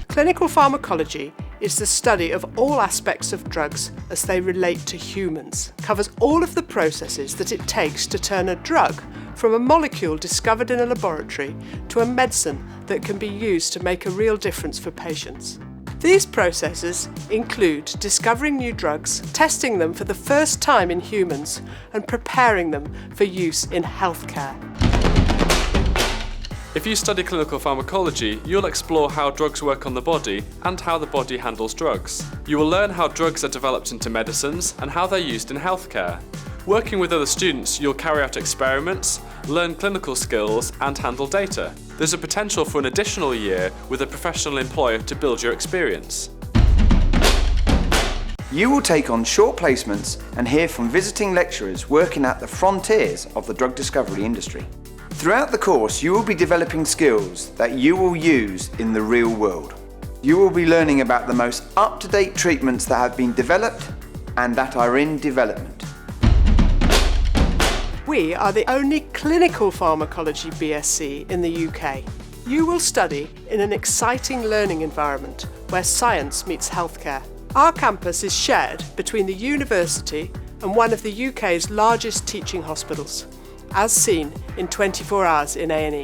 Clinical pharmacology is the study of all aspects of drugs as they relate to humans, covers all of the processes that it takes to turn a drug from a molecule discovered in a laboratory to a medicine that can be used to make a real difference for patients. These processes include discovering new drugs, testing them for the first time in humans, and preparing them for use in healthcare. If you study clinical pharmacology, you'll explore how drugs work on the body and how the body handles drugs. You will learn how drugs are developed into medicines and how they're used in healthcare. Working with other students, you'll carry out experiments, learn clinical skills and handle data. There's a potential for an additional year with a professional employer to build your experience. You will take on short placements and hear from visiting lecturers working at the frontiers of the drug discovery industry. Throughout the course, you will be developing skills that you will use in the real world. You will be learning about the most up-to-date treatments that have been developed and that are in development. We are the only clinical pharmacology BSc in the UK. You will study in an exciting learning environment where science meets healthcare. Our campus is shared between the university and one of the UK's largest teaching hospitals, as seen in 24 Hours in A&E.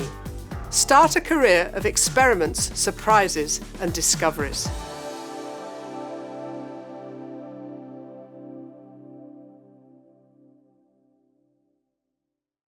Start a career of experiments, surprises and discoveries.